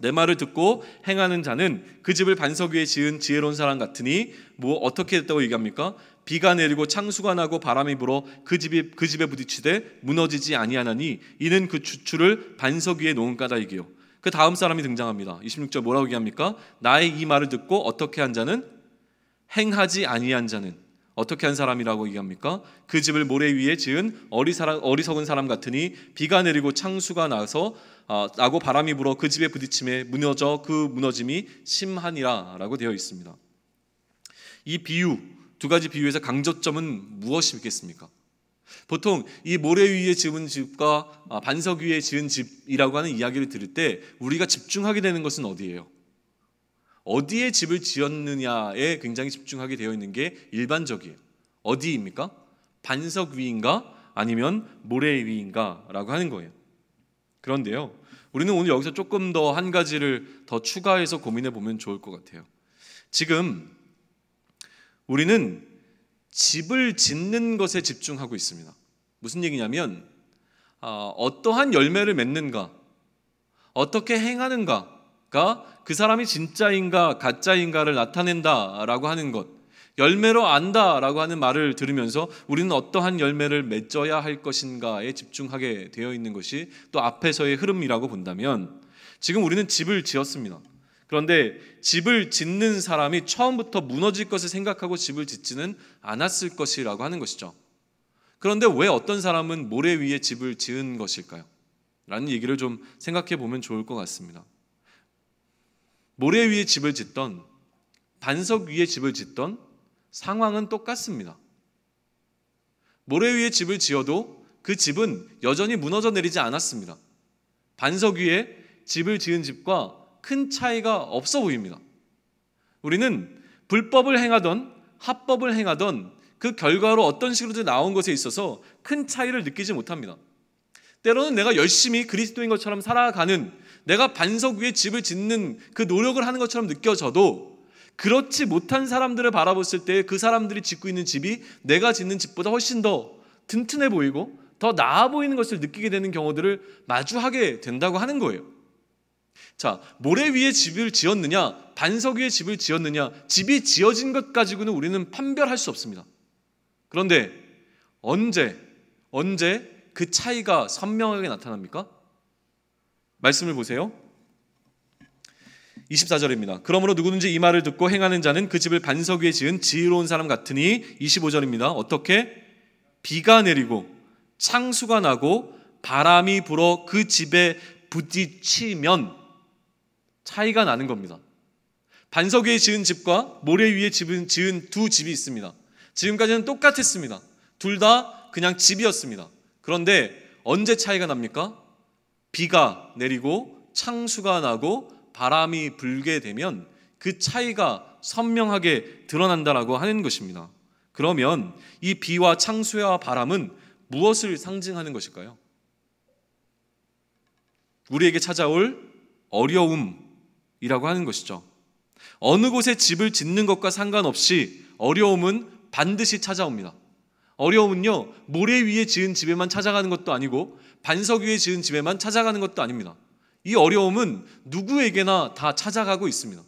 내 말을 듣고 행하는 자는 그 집을 반석 위에 지은 지혜로운 사람 같으니 어떻게 됐다고 얘기합니까? 비가 내리고 창수가 나고 바람이 불어 그 집에 부딪히되 무너지지 아니하나니 이는 그 주추를 반석 위에 놓은 까닭이요. 그 다음 사람이 등장합니다. 26절 뭐라고 얘기합니까? 나의 이 말을 듣고 어떻게 한 자는? 행하지 아니한 자는 어떻게 한 사람이라고 얘기합니까? 그 집을 모래 위에 지은 어리석은 사람 같으니 비가 내리고 창수가 나고 바람이 불어 그 집에 부딪힘에 무너져 그 무너짐이 심하니라 라고 되어 있습니다. 이 비유, 두 가지 비유에서 강조점은 무엇이겠습니까? 보통 이 모래 위에 지은 집과 반석 위에 지은 집이라고 하는 이야기를 들을 때 우리가 집중하게 되는 것은 어디예요? 어디에 집을 지었느냐에 굉장히 집중하게 되어 있는 게 일반적이에요. 어디입니까? 반석 위인가 아니면 모래 위인가 라고 하는 거예요. 그런데요, 우리는 오늘 여기서 조금 더 한 가지를 더 추가해서 고민해 보면 좋을 것 같아요. 지금 우리는 집을 짓는 것에 집중하고 있습니다. 무슨 얘기냐면 어떠한 열매를 맺는가, 어떻게 행하는가가 그 사람이 진짜인가 가짜인가를 나타낸다라고 하는 것, 열매로 안다라고 하는 말을 들으면서 우리는 어떠한 열매를 맺어야 할 것인가에 집중하게 되어 있는 것이 또 앞에서의 흐름이라고 본다면, 지금 우리는 집을 지었습니다. 그런데 집을 짓는 사람이 처음부터 무너질 것을 생각하고 집을 짓지는 않았을 것이라고 하는 것이죠. 그런데 왜 어떤 사람은 모래 위에 집을 지은 것일까요? 라는 얘기를 좀 생각해 보면 좋을 것 같습니다. 모래 위에 집을 짓던 반석 위에 집을 짓던 상황은 똑같습니다. 모래 위에 집을 지어도 그 집은 여전히 무너져 내리지 않았습니다. 반석 위에 집을 지은 집과 큰 차이가 없어 보입니다. 우리는 불법을 행하던 합법을 행하던 그 결과로 어떤 식으로든 나온 것에 있어서 큰 차이를 느끼지 못합니다. 때로는 내가 열심히 그리스도인 것처럼 살아가는, 내가 반석 위에 집을 짓는 그 노력을 하는 것처럼 느껴져도 그렇지 못한 사람들을 바라봤을 때 그 사람들이 짓고 있는 집이 내가 짓는 집보다 훨씬 더 튼튼해 보이고 더 나아 보이는 것을 느끼게 되는 경우들을 마주하게 된다고 하는 거예요. 자, 모래 위에 집을 지었느냐, 반석 위에 집을 지었느냐, 집이 지어진 것 가지고는 우리는 판별할 수 없습니다. 그런데 언제 그 차이가 선명하게 나타납니까? 말씀을 보세요. 24절입니다. 그러므로 누구든지 이 말을 듣고 행하는 자는 그 집을 반석 위에 지은 지혜로운 사람 같으니, 25절입니다. 어떻게? 비가 내리고 창수가 나고 바람이 불어 그 집에 부딪히면 차이가 나는 겁니다. 반석 위에 지은 집과 모래 위에 지은 두 집이 있습니다. 지금까지는 똑같았습니다. 둘 다 그냥 집이었습니다. 그런데 언제 차이가 납니까? 비가 내리고 창수가 나고 바람이 불게 되면 그 차이가 선명하게 드러난다라고 하는 것입니다. 그러면 이 비와 창수와 바람은 무엇을 상징하는 것일까요? 우리에게 찾아올 어려움이라고 하는 것이죠. 어느 곳에 집을 짓는 것과 상관없이 어려움은 반드시 찾아옵니다. 어려움은요, 모래 위에 지은 집에만 찾아가는 것도 아니고 반석 위에 지은 집에만 찾아가는 것도 아닙니다. 이 어려움은 누구에게나 다 찾아가고 있습니다.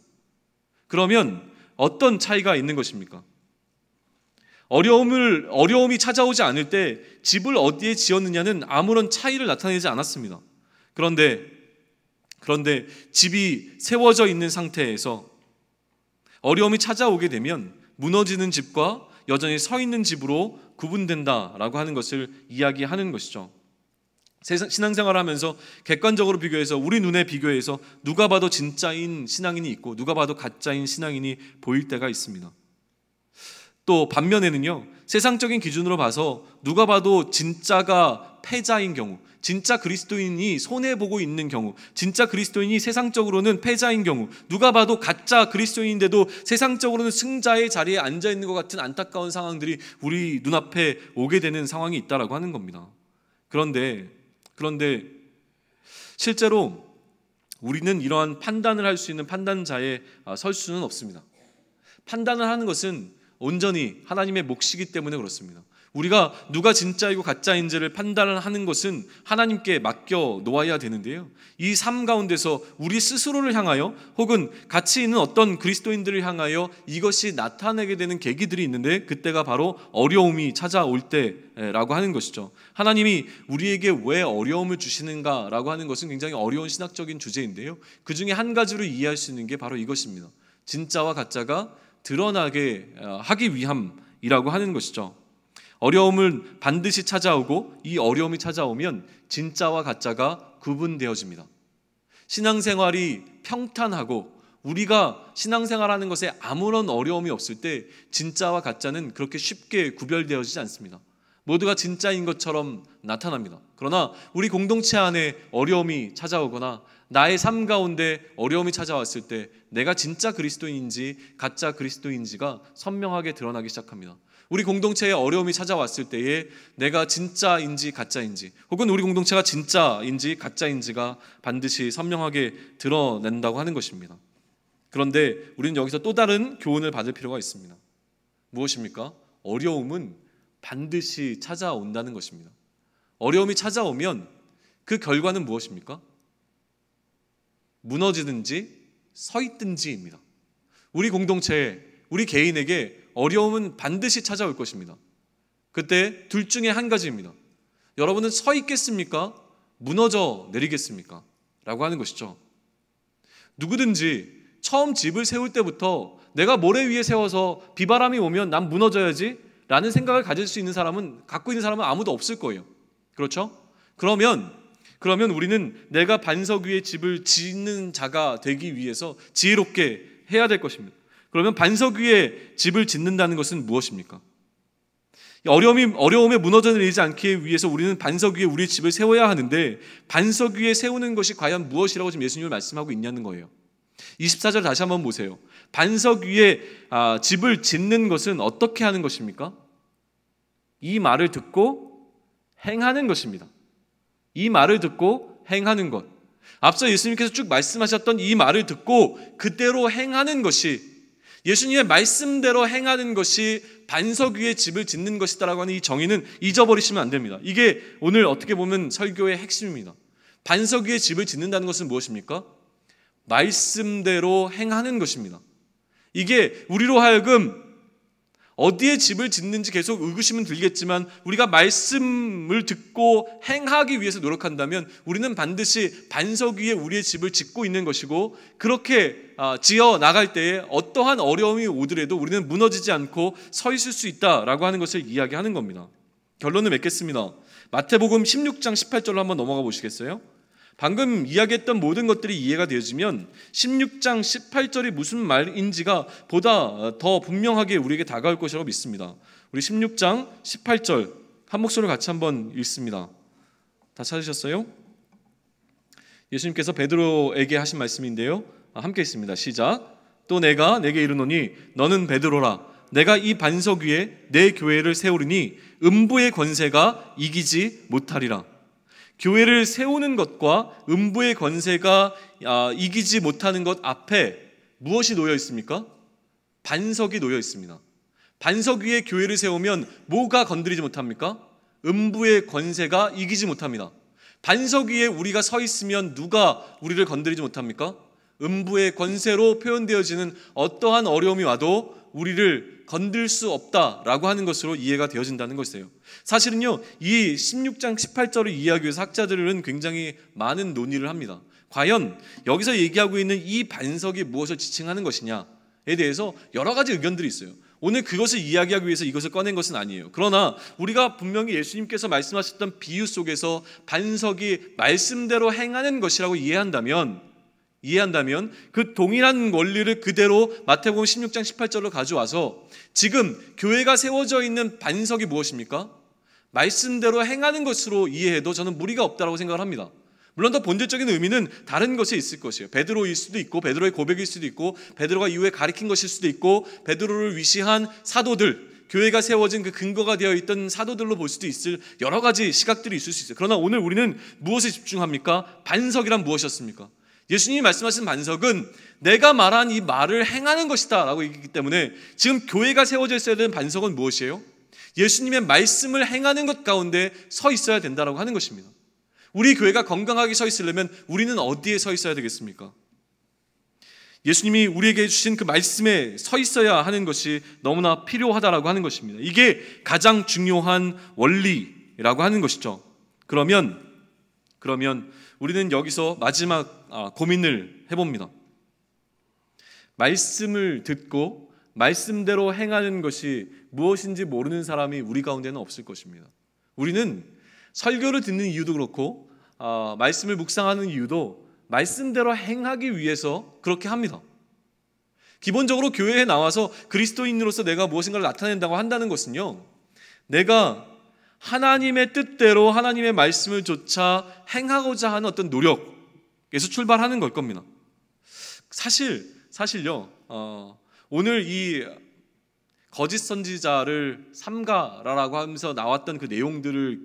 그러면 어떤 차이가 있는 것입니까? 어려움이 찾아오지 않을 때 집을 어디에 지었느냐는 아무런 차이를 나타내지 않았습니다. 그런데 집이 세워져 있는 상태에서 어려움이 찾아오게 되면 무너지는 집과 여전히 서 있는 집으로 구분된다라고 하는 것을 이야기하는 것이죠. 신앙생활을 하면서 객관적으로 비교해서, 우리 눈에 비교해서 누가 봐도 진짜인 신앙인이 있고 누가 봐도 가짜인 신앙인이 보일 때가 있습니다. 또 반면에는요, 세상적인 기준으로 봐서 누가 봐도 진짜가 패자인 경우, 진짜 그리스도인이 손해보고 있는 경우, 진짜 그리스도인이 세상적으로는 패자인 경우, 누가 봐도 가짜 그리스도인인데도 세상적으로는 승자의 자리에 앉아있는 것 같은 안타까운 상황들이 우리 눈앞에 오게 되는 상황이 있다라고 하는 겁니다. 그런데 실제로 우리는 이러한 판단을 할 수 있는 판단자에 설 수는 없습니다. 판단을 하는 것은 온전히 하나님의 몫이기 때문에 그렇습니다. 우리가 누가 진짜이고 가짜인지를 판단하는 것은 하나님께 맡겨 놓아야 되는데요, 이 삶 가운데서 우리 스스로를 향하여 혹은 같이 있는 어떤 그리스도인들을 향하여 이것이 나타나게 되는 계기들이 있는데, 그때가 바로 어려움이 찾아올 때라고 하는 것이죠. 하나님이 우리에게 왜 어려움을 주시는가라고 하는 것은 굉장히 어려운 신학적인 주제인데요, 그 중에 한 가지로 이해할 수 있는 게 바로 이것입니다. 진짜와 가짜가 드러나게 하기 위함이라고 하는 것이죠. 어려움은 반드시 찾아오고, 이 어려움이 찾아오면 진짜와 가짜가 구분되어집니다. 신앙생활이 평탄하고 우리가 신앙생활하는 것에 아무런 어려움이 없을 때 진짜와 가짜는 그렇게 쉽게 구별되어지지 않습니다. 모두가 진짜인 것처럼 나타납니다. 그러나 우리 공동체 안에 어려움이 찾아오거나 나의 삶 가운데 어려움이 찾아왔을 때 내가 진짜 그리스도인인지 가짜 그리스도인지가 선명하게 드러나기 시작합니다. 우리 공동체에 어려움이 찾아왔을 때에 내가 진짜인지 가짜인지, 혹은 우리 공동체가 진짜인지 가짜인지가 반드시 선명하게 드러낸다고 하는 것입니다. 그런데 우리는 여기서 또 다른 교훈을 받을 필요가 있습니다. 무엇입니까? 어려움은 반드시 찾아온다는 것입니다. 어려움이 찾아오면 그 결과는 무엇입니까? 무너지든지 서 있든지입니다. 우리 공동체에, 우리 개인에게 어려움은 반드시 찾아올 것입니다. 그때 둘 중에 한 가지입니다. 여러분은 서 있겠습니까? 무너져 내리겠습니까? 라고 하는 것이죠. 누구든지 처음 집을 세울 때부터 내가 모래 위에 세워서 비바람이 오면 난 무너져야지 라는 생각을 가질 수 있는 사람은, 갖고 있는 사람은 아무도 없을 거예요. 그렇죠? 그러면 우리는 내가 반석 위에 집을 짓는 자가 되기 위해서 지혜롭게 해야 될 것입니다. 그러면 반석 위에 집을 짓는다는 것은 무엇입니까? 어려움에 무너져 내리지 않기 위해서 우리는 반석 위에 우리 집을 세워야 하는데, 반석 위에 세우는 것이 과연 무엇이라고 지금 예수님이 말씀하고 있냐는 거예요. 24절 다시 한번 보세요. 반석 위에 집을 짓는 것은 어떻게 하는 것입니까? 이 말을 듣고 행하는 것입니다. 이 말을 듣고 행하는 것. 앞서 예수님께서 쭉 말씀하셨던 이 말을 듣고 그대로 행하는 것이, 예수님의 말씀대로 행하는 것이 반석 위에 집을 짓는 것이다라고 하는 이 정의는 잊어버리시면 안 됩니다. 이게 오늘 어떻게 보면 설교의 핵심입니다. 반석 위에 집을 짓는다는 것은 무엇입니까? 말씀대로 행하는 것입니다. 이게 우리로 하여금 어디에 집을 짓는지 계속 의구심은 들겠지만, 우리가 말씀을 듣고 행하기 위해서 노력한다면 우리는 반드시 반석 위에 우리의 집을 짓고 있는 것이고, 그렇게 지어 나갈 때에 어떠한 어려움이 오더라도 우리는 무너지지 않고 서 있을 수 있다라고 하는 것을 이야기하는 겁니다. 결론을 맺겠습니다. 마태복음 16장 18절로 한번 넘어가 보시겠어요? 방금 이야기했던 모든 것들이 이해가 되어지면 16장 18절이 무슨 말인지가 보다 더 분명하게 우리에게 다가올 것이라고 믿습니다. 우리 16장 18절 한 목소리로 같이 한번 읽습니다. 다 찾으셨어요? 예수님께서 베드로에게 하신 말씀인데요, 함께 있습니다. 시작. 또 내가 내게 이르노니 너는 베드로라. 내가 이 반석 위에 내 교회를 세우리니 음부의 권세가 이기지 못하리라. 교회를 세우는 것과 음부의 권세가 이기지 못하는 것 앞에 무엇이 놓여 있습니까? 반석이 놓여 있습니다. 반석 위에 교회를 세우면 뭐가 건드리지 못합니까? 음부의 권세가 이기지 못합니다. 반석 위에 우리가 서 있으면 누가 우리를 건드리지 못합니까? 음부의 권세로 표현되어지는 어떠한 어려움이 와도 우리를 건들 수 없다라고 하는 것으로 이해가 되어진다는 것이에요. 사실은요, 이 16장 18절을 이해하기 위해서 학자들은 굉장히 많은 논의를 합니다. 과연 여기서 얘기하고 있는 이 반석이 무엇을 지칭하는 것이냐에 대해서 여러 가지 의견들이 있어요. 오늘 그것을 이야기하기 위해서 이것을 꺼낸 것은 아니에요. 그러나 우리가 분명히 예수님께서 말씀하셨던 비유 속에서 반석이 말씀대로 행하는 것이라고 이해한다면 그 동일한 원리를 그대로 마태복음 16장 18절로 가져와서 지금 교회가 세워져 있는 반석이 무엇입니까? 말씀대로 행하는 것으로 이해해도 저는 무리가 없다고 생각을 합니다. 물론 더 본질적인 의미는 다른 것에 있을 것이에요. 베드로일 수도 있고, 베드로의 고백일 수도 있고, 베드로가 이후에 가리킨 것일 수도 있고, 베드로를 위시한 사도들, 교회가 세워진 그 근거가 되어 있던 사도들로 볼 수도 있을 여러 가지 시각들이 있을 수 있어요. 그러나 오늘 우리는 무엇에 집중합니까? 반석이란 무엇이었습니까? 예수님이 말씀하신 반석은 내가 말한 이 말을 행하는 것이다 라고 얘기했기 때문에 지금 교회가 세워져 있어야 되는 반석은 무엇이에요? 예수님의 말씀을 행하는 것 가운데 서 있어야 된다라고 하는 것입니다. 우리 교회가 건강하게 서 있으려면 우리는 어디에 서 있어야 되겠습니까? 예수님이 우리에게 주신 그 말씀에 서 있어야 하는 것이 너무나 필요하다라고 하는 것입니다. 이게 가장 중요한 원리라고 하는 것이죠. 그러면 우리는 여기서 마지막 고민을 해봅니다. 말씀을 듣고 말씀대로 행하는 것이 무엇인지 모르는 사람이 우리 가운데는 없을 것입니다. 우리는 설교를 듣는 이유도 그렇고 말씀을 묵상하는 이유도 말씀대로 행하기 위해서 그렇게 합니다. 기본적으로 교회에 나와서 그리스도인으로서 내가 무엇인가를 나타낸다고 한다는 것은요, 내가 하나님의 뜻대로 하나님의 말씀을 조차 행하고자 하는 어떤 노력에서 출발하는 걸 겁니다. 사실요, 오늘 이 거짓 선지자를 삼가라라고 하면서 나왔던 그 내용들을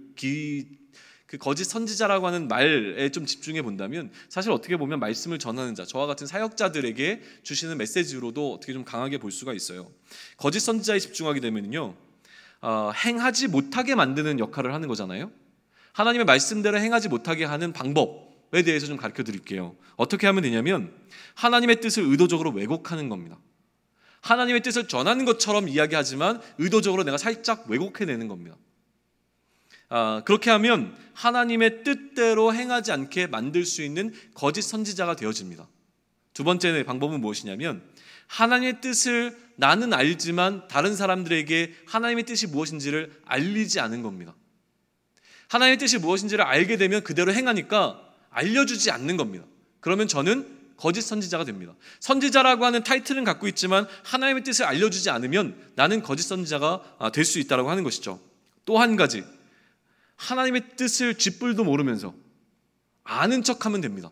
그 거짓 선지자라고 하는 말에 좀 집중해 본다면 사실 어떻게 보면 말씀을 전하는 자, 저와 같은 사역자들에게 주시는 메시지로도 어떻게 좀 강하게 볼 수가 있어요. 거짓 선지자에 집중하게 되면요, 행하지 못하게 만드는 역할을 하는 거잖아요. 하나님의 말씀대로 행하지 못하게 하는 방법에 대해서 좀 가르쳐 드릴게요. 어떻게 하면 되냐면 하나님의 뜻을 의도적으로 왜곡하는 겁니다. 하나님의 뜻을 전하는 것처럼 이야기하지만 의도적으로 내가 살짝 왜곡해내는 겁니다. 그렇게 하면 하나님의 뜻대로 행하지 않게 만들 수 있는 거짓 선지자가 되어집니다. 두 번째 방법은 무엇이냐면 하나님의 뜻을 나는 알지만 다른 사람들에게 하나님의 뜻이 무엇인지를 알리지 않은 겁니다. 하나님의 뜻이 무엇인지를 알게 되면 그대로 행하니까 알려주지 않는 겁니다. 그러면 저는 거짓 선지자가 됩니다. 선지자라고 하는 타이틀은 갖고 있지만 하나님의 뜻을 알려주지 않으면 나는 거짓 선지자가 될 수 있다고 하는 것이죠. 또 한 가지, 하나님의 뜻을 쥐뿔도 모르면서 아는 척하면 됩니다.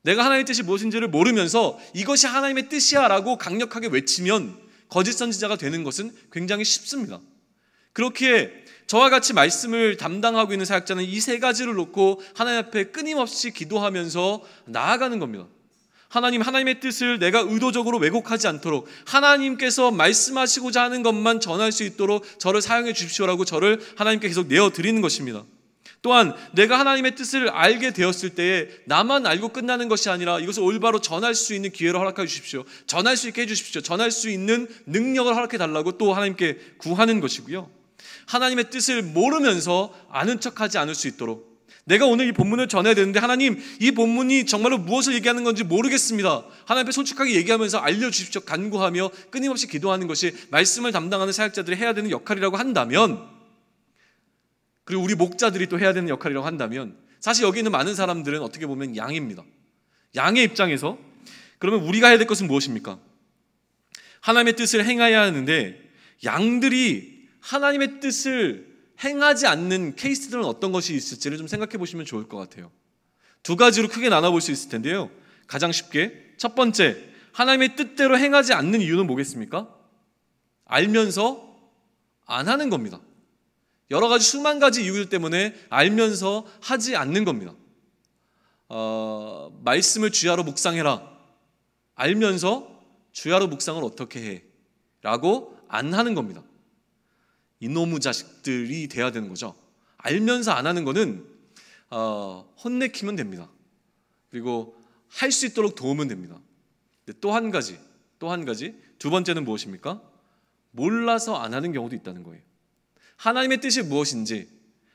내가 하나님의 뜻이 무엇인지를 모르면서 이것이 하나님의 뜻이야 라고 강력하게 외치면 거짓 선지자가 되는 것은 굉장히 쉽습니다. 그렇기에 저와 같이 말씀을 담당하고 있는 사역자는 이 세 가지를 놓고 하나님 앞에 끊임없이 기도하면서 나아가는 겁니다. 하나님의 뜻을 내가 의도적으로 왜곡하지 않도록 하나님께서 말씀하시고자 하는 것만 전할 수 있도록 저를 사용해 주십시오라고 저를 하나님께 계속 내어드리는 것입니다. 또한 내가 하나님의 뜻을 알게 되었을 때에 나만 알고 끝나는 것이 아니라 이것을 올바로 전할 수 있는 기회를 허락해 주십시오. 전할 수 있게 해주십시오. 전할 수 있는 능력을 허락해 달라고 또 하나님께 구하는 것이고요. 하나님의 뜻을 모르면서 아는 척하지 않을 수 있도록, 내가 오늘 이 본문을 전해야 되는데 하나님, 이 본문이 정말로 무엇을 얘기하는 건지 모르겠습니다. 하나님 앞에 솔직하게 얘기하면서 알려주십시오 간구하며 끊임없이 기도하는 것이 말씀을 담당하는 사역자들이 해야 되는 역할이라고 한다면, 그리고 우리 목자들이 또 해야 되는 역할이라고 한다면, 사실 여기 있는 많은 사람들은 어떻게 보면 양입니다. 양의 입장에서 그러면 우리가 해야 될 것은 무엇입니까? 하나님의 뜻을 행해야 하는데 양들이 하나님의 뜻을 행하지 않는 케이스들은 어떤 것이 있을지를 좀 생각해 보시면 좋을 것 같아요. 두 가지로 크게 나눠볼 수 있을 텐데요. 가장 쉽게 첫 번째, 하나님의 뜻대로 행하지 않는 이유는 뭐겠습니까? 알면서 안 하는 겁니다. 여러 가지 수만 가지 이유들 때문에 알면서 하지 않는 겁니다. 말씀을 주야로 묵상해라. 알면서 주야로 묵상을 어떻게 해? 라고 안 하는 겁니다. 이놈의 자식들이 돼야 되는 거죠. 알면서 안 하는 거는 혼내키면 됩니다. 그리고 할 수 있도록 도우면 됩니다. 또 한 가지, 두 번째는 무엇입니까? 몰라서 안 하는 경우도 있다는 거예요. 하나님의 뜻이 무엇인지,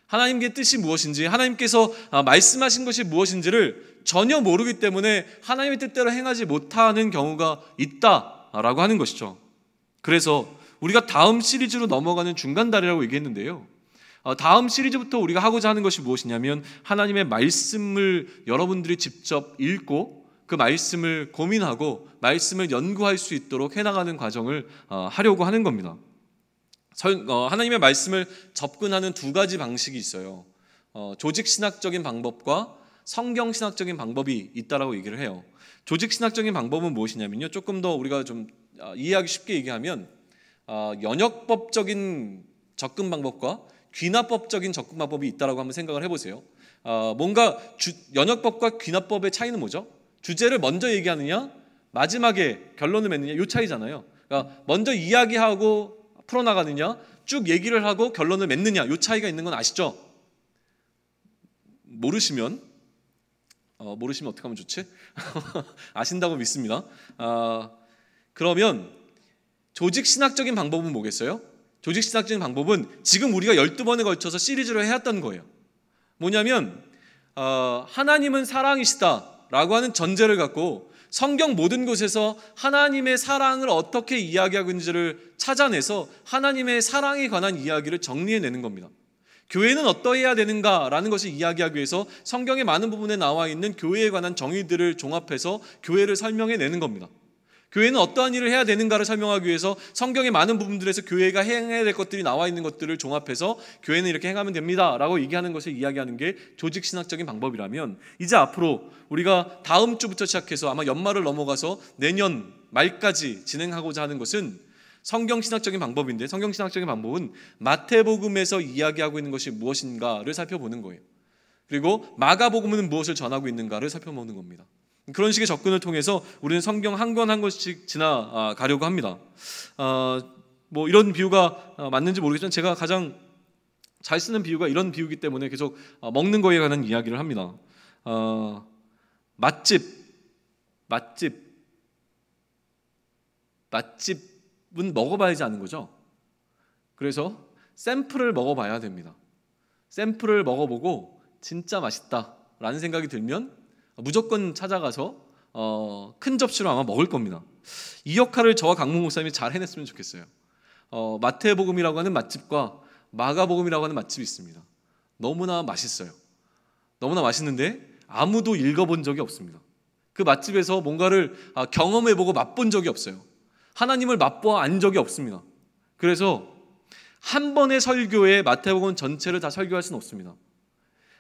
하나님의 뜻이 무엇인지, 하나님께서 말씀하신 것이 무엇인지를 전혀 모르기 때문에 하나님의 뜻대로 행하지 못하는 경우가 있다라고 하는 것이죠. 그래서 우리가 다음 시리즈로 넘어가는 중간다리라고 얘기했는데요. 다음 시리즈부터 우리가 하고자 하는 것이 무엇이냐면 하나님의 말씀을 여러분들이 직접 읽고 그 말씀을 고민하고 말씀을 연구할 수 있도록 해나가는 과정을 하려고 하는 겁니다. 하나님의 말씀을 접근하는 두 가지 방식이 있어요. 조직신학적인 방법과 성경신학적인 방법이 있다라고 얘기를 해요. 조직신학적인 방법은 무엇이냐면요, 조금 더 우리가 좀 이해하기 쉽게 얘기하면 연역법적인 접근 방법과 귀납법적인 접근 방법이 있다라고 한번 생각을 해보세요. 뭔가 연역법과 귀납법의 차이는 뭐죠? 주제를 먼저 얘기하느냐, 마지막에 결론을 맺느냐, 이 차이잖아요. 그러니까 먼저 이야기하고 풀어나가느냐, 쭉 얘기를 하고 결론을 맺느냐, 이 차이가 있는 건 아시죠? 모르시면 어떻게 하면 좋지? 아신다고 믿습니다. 그러면 조직신학적인 방법은 뭐겠어요? 조직신학적인 방법은 지금 우리가 12번에 걸쳐서 시리즈로 해왔던 거예요. 뭐냐면 하나님은 사랑이시다라고 하는 전제를 갖고 성경 모든 곳에서 하나님의 사랑을 어떻게 이야기하고 있는지를 찾아내서 하나님의 사랑에 관한 이야기를 정리해내는 겁니다. 교회는 어떠해야 되는가라는 것을 이야기하기 위해서 성경의 많은 부분에 나와 있는 교회에 관한 정의들을 종합해서 교회를 설명해내는 겁니다. 교회는 어떠한 일을 해야 되는가를 설명하기 위해서 성경의 많은 부분들에서 교회가 행해야 될 것들이 나와 있는 것들을 종합해서 교회는 이렇게 행하면 됩니다 라고 얘기하는 것을 이야기하는 게 조직신학적인 방법이라면, 이제 앞으로 우리가 다음 주부터 시작해서 아마 연말을 넘어가서 내년 말까지 진행하고자 하는 것은 성경신학적인 방법인데, 성경신학적인 방법은 마태복음에서 이야기하고 있는 것이 무엇인가를 살펴보는 거예요. 그리고 마가복음은 무엇을 전하고 있는가를 살펴보는 겁니다. 그런 식의 접근을 통해서 우리는 성경 한 권 한 권씩 지나가려고 합니다. 뭐 이런 비유가 맞는지 모르겠지만 제가 가장 잘 쓰는 비유가 이런 비유이기 때문에 계속 먹는 거에 관한 이야기를 합니다. 맛집은 먹어봐야지 아는 거죠. 그래서 샘플을 먹어봐야 됩니다. 샘플을 먹어보고 진짜 맛있다라는 생각이 들면 무조건 찾아가서 큰 접시로 아마 먹을 겁니다. 이 역할을 저와 강문 목사님이 잘 해냈으면 좋겠어요. 마태복음이라고 하는 맛집과 마가복음이라고 하는 맛집이 있습니다. 너무나 맛있어요. 너무나 맛있는데 아무도 읽어본 적이 없습니다. 그 맛집에서 뭔가를 경험해보고 맛본 적이 없어요. 하나님을 맛보아 안 적이 없습니다. 그래서 한 번의 설교에 마태복음 전체를 다 설교할 수는 없습니다.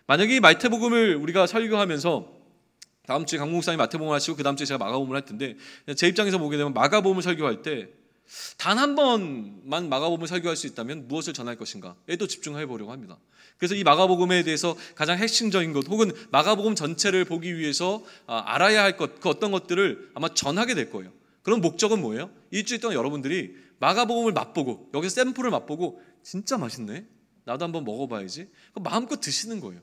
만약에 이 마태복음을 우리가 설교하면서 다음 주에 강문 목사님이 마태복음을 하시고 그 다음 주에 제가 마가복음을 할 텐데, 제 입장에서 보게 되면 마가복음을 설교할 때 단 한 번만 마가복음을 설교할 수 있다면 무엇을 전할 것인가에 또 집중해 보려고 합니다. 그래서 이 마가복음에 대해서 가장 핵심적인 것, 혹은 마가복음 전체를 보기 위해서 알아야 할 것, 그 어떤 것들을 아마 전하게 될 거예요. 그런 목적은 뭐예요? 일주일 동안 여러분들이 마가복음을 맛보고, 여기서 샘플을 맛보고 진짜 맛있네, 나도 한번 먹어봐야지, 마음껏 드시는 거예요.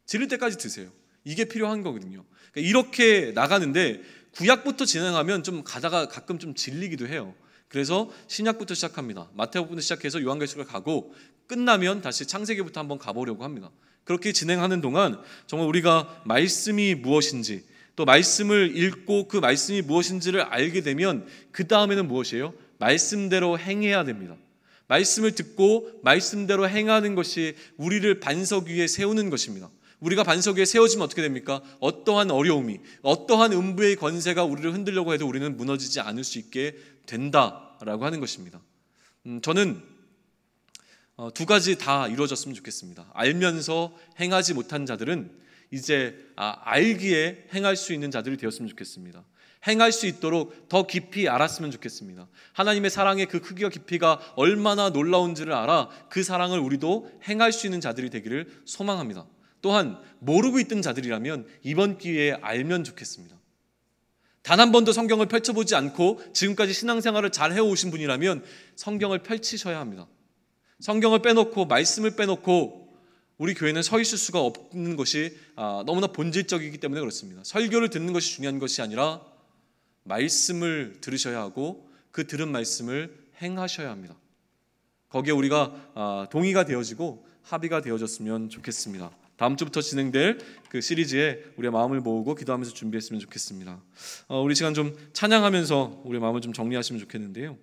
질릴 때까지 드세요. 이게 필요한 거거든요. 그러니까 이렇게 나가는데 구약부터 진행하면 좀 가다가 가끔 좀 질리기도 해요. 그래서 신약부터 시작합니다. 마태복음부터 시작해서 요한계시록을 가고 끝나면 다시 창세기부터 한번 가보려고 합니다. 그렇게 진행하는 동안 정말 우리가 말씀이 무엇인지, 또 말씀을 읽고 그 말씀이 무엇인지를 알게 되면 그 다음에는 무엇이에요? 말씀대로 행해야 됩니다. 말씀을 듣고 말씀대로 행하는 것이 우리를 반석 위에 세우는 것입니다. 우리가 반석 위에 세워지면 어떻게 됩니까? 어떠한 어려움이, 어떠한 음부의 권세가 우리를 흔들려고 해도 우리는 무너지지 않을 수 있게 된다라고 하는 것입니다. 저는 두 가지 다 이루어졌으면 좋겠습니다. 알면서 행하지 못한 자들은 이제 알기에 행할 수 있는 자들이 되었으면 좋겠습니다. 행할 수 있도록 더 깊이 알았으면 좋겠습니다. 하나님의 사랑의 그 크기와 깊이가 얼마나 놀라운지를 알아 그 사랑을 우리도 행할 수 있는 자들이 되기를 소망합니다. 또한 모르고 있던 자들이라면 이번 기회에 알면 좋겠습니다. 단 한 번도 성경을 펼쳐보지 않고 지금까지 신앙생활을 잘 해오신 분이라면 성경을 펼치셔야 합니다. 성경을 빼놓고 말씀을 빼놓고 우리 교회는 서 있을 수가 없는 것이 너무나 본질적이기 때문에 그렇습니다. 설교를 듣는 것이 중요한 것이 아니라 말씀을 들으셔야 하고 그 들은 말씀을 행하셔야 합니다. 거기에 우리가 동의가 되어지고 합의가 되어졌으면 좋겠습니다. 다음 주부터 진행될 그 시리즈에 우리의 마음을 모으고 기도하면서 준비했으면 좋겠습니다. 우리 시간 좀 찬양하면서 우리의 마음을 좀 정리하시면 좋겠는데요.